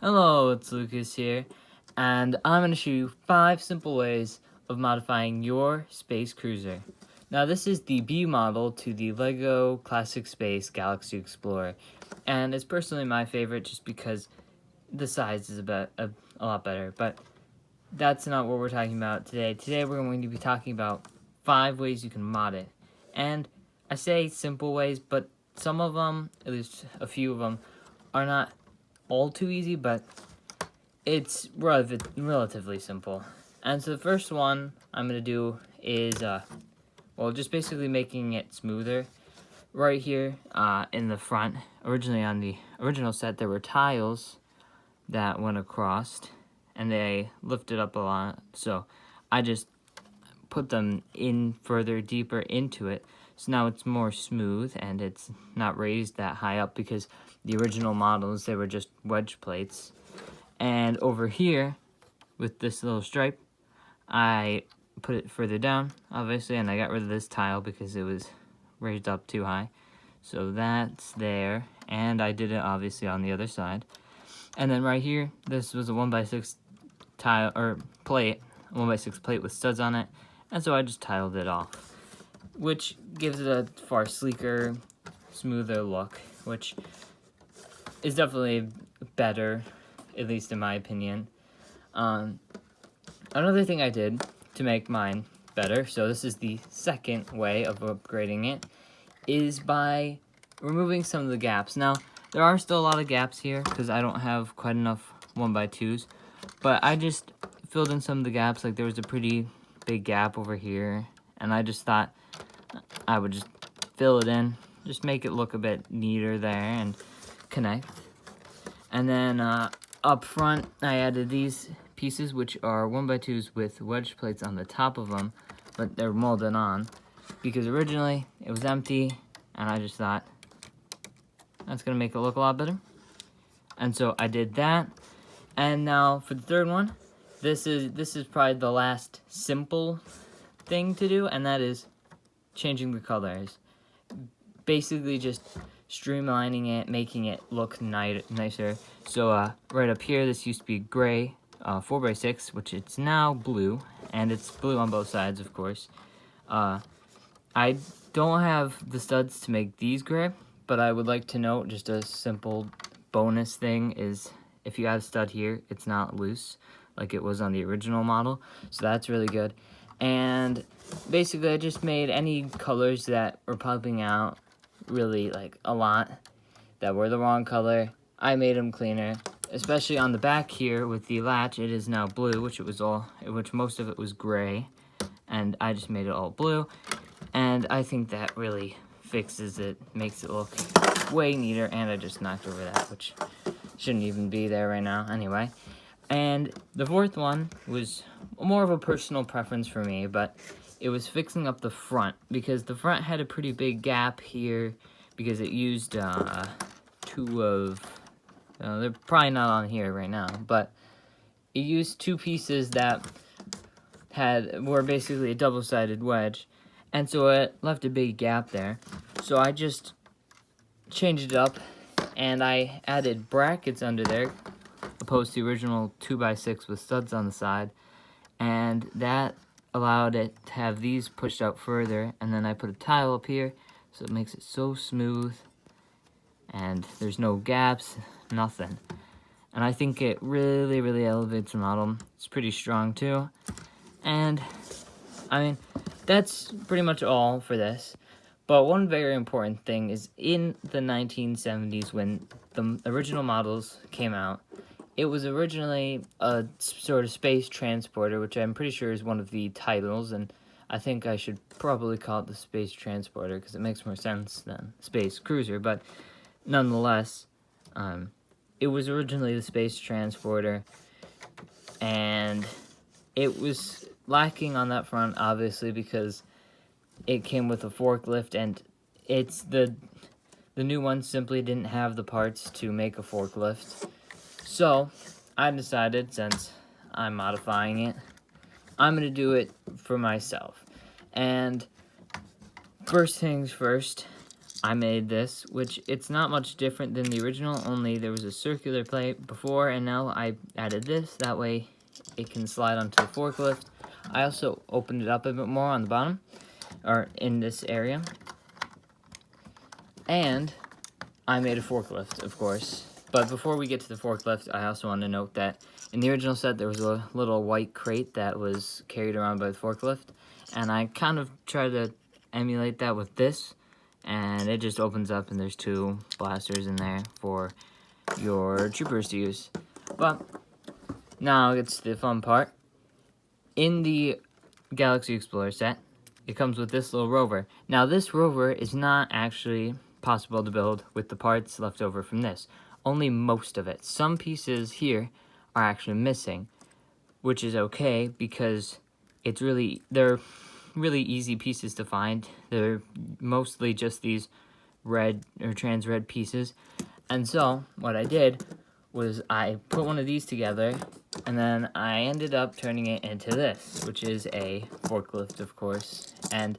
Hello, it's Lucas here, and I'm going to show you 5 simple ways of modifying your Space Cruiser. Now, this is the B model to the LEGO Classic Space Galaxy Explorer, and it's personally my favorite just because the size is a lot better, but that's not what we're talking about today. Today we're going to be talking about 5 ways you can mod it, and I say simple ways, but some of them, at least a few of them, are not all too easy, but it's relatively simple. And so the first one I'm going to do is, just basically making it smoother. Right here in the front, originally on the original set, there were tiles that went across, and they lifted up a lot, so I just put them in further, deeper into it. So now it's more smooth, and it's not raised that high up because the original models, they were just wedge plates. And over here, with this little stripe, I put it further down, obviously, and I got rid of this tile because it was raised up too high. So that's there, and I did it obviously on the other side. And then right here, this was a 1x6 tile, or plate, a 1x6 plate with studs on it, and so I just tiled it off, which gives it a far sleeker, smoother look, which is definitely better, at least in my opinion. Another thing I did to make mine better, so this is the second way of upgrading it, is by removing some of the gaps. Now, there are still a lot of gaps here because I don't have quite enough 1x2s, but I just filled in some of the gaps. Like, there was a pretty big gap over here, and I just thought I would just fill it in, just make it look a bit neater there and connect. And then up front, I added these pieces, which are 1x2s with wedge plates on the top of them, but they're molded on because originally it was empty, and I just thought that's gonna make it look a lot better. And so I did that. And now for the third one, this is probably the last simple thing to do, and that is changing the colors. Basically just streamlining it, making it look nicer. So right up here, this used to be gray 4x6, which it's now blue, and it's blue on both sides, of course. I don't have the studs to make these gray, but I would like to note just a simple bonus thing is if you add a stud here, it's not loose like it was on the original model, so that's really good. And basically I just made any colors that were popping out really like a lot that were the wrong color. I made them cleaner, especially on the back here with the latch. It is now blue, which most of it was gray, and I just made it all blue, and I think that really fixes it, makes it look way neater. And I just knocked over that, which shouldn't even be there right now anyway. And the fourth one was more of a personal preference for me, but it was fixing up the front, because the front had a pretty big gap here because it used two of, they're probably not on here right now, but it used two pieces that were basically a double-sided wedge, and so it left a big gap there. So I just changed it up, and I added brackets under there, opposed to the original 2x6 with studs on the side, and that allowed it to have these pushed out further. And then I put a tile up here, so it makes it so smooth, and there's no gaps, nothing. And I think it really, really elevates the model. It's pretty strong too. And I mean, that's pretty much all for this. But one very important thing is, in the 1970s, when the original models came out, it was originally a sort of space transporter, which I'm pretty sure is one of the titles, and I think I should probably call it the space transporter because it makes more sense than space cruiser. But nonetheless, it was originally the space transporter, and it was lacking on that front, obviously, because it came with a forklift, and it's the new one simply didn't have the parts to make a forklift. So I decided, since I'm modifying it, I'm gonna do it for myself. And first things first, I made this, which it's not much different than the original, only there was a circular plate before, and now I added this. That way it can slide onto the forklift. I also opened it up a bit more on the bottom, or in this area. And I made a forklift, of course. But before we get to the forklift, I also want to note that in the original set, there was a little white crate that was carried around by the forklift. And I kind of tried to emulate that with this. And it just opens up and there's 2 blasters in there for your troopers to use. But now it's the fun part. In the Galaxy Explorer set, it comes with this little rover. Now this rover is not actually possible to build with the parts left over from this. Only most of it. Some pieces here are actually missing, which is okay because they're really easy pieces to find. They're mostly just these red or trans red pieces. And so what I did was I put one of these together, and then I ended up turning it into this, which is a forklift, of course. And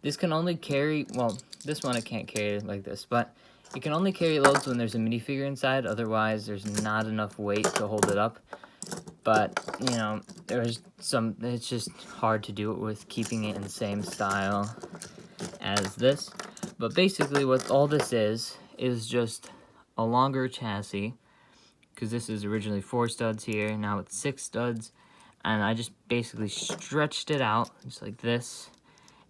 this can only carry, well, this one it can't carry like this, but it can only carry loads when there's a minifigure inside. Otherwise, there's not enough weight to hold it up. But, you know, it's just hard to do it with keeping it in the same style as this. But basically what all this is just a longer chassis, because this is originally 4 studs here, now it's 6 studs, and I just basically stretched it out, just like this,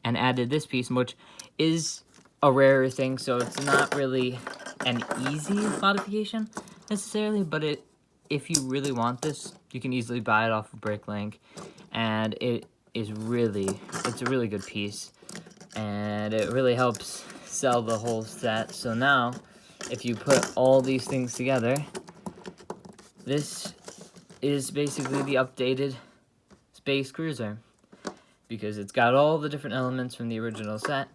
and added this piece, which is a rarer thing, so it's not really an easy modification, necessarily, but if you really want this, you can easily buy it off of Bricklink, and it's a really good piece, and it really helps sell the whole set. So now, if you put all these things together, this is basically the updated Space Cruiser, because it's got all the different elements from the original set,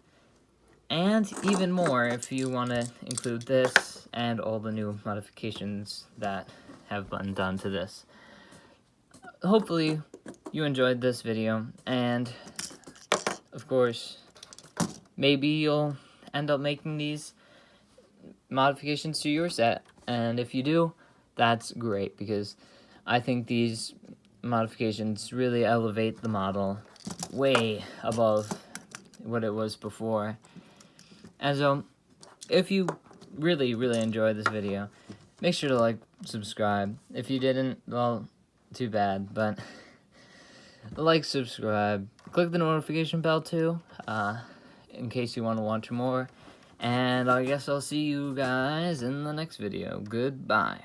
and even more if you want to include this and all the new modifications that have been done to this. Hopefully you enjoyed this video, and of course maybe you'll end up making these modifications to your set, and if you do, that's great, because I think these modifications really elevate the model way above what it was before. And so, if you really enjoyed this video, make sure to like, subscribe. If you didn't, well, too bad, but like, subscribe, click the notification bell too, in case you want to watch more, and I guess I'll see you guys in the next video. Goodbye.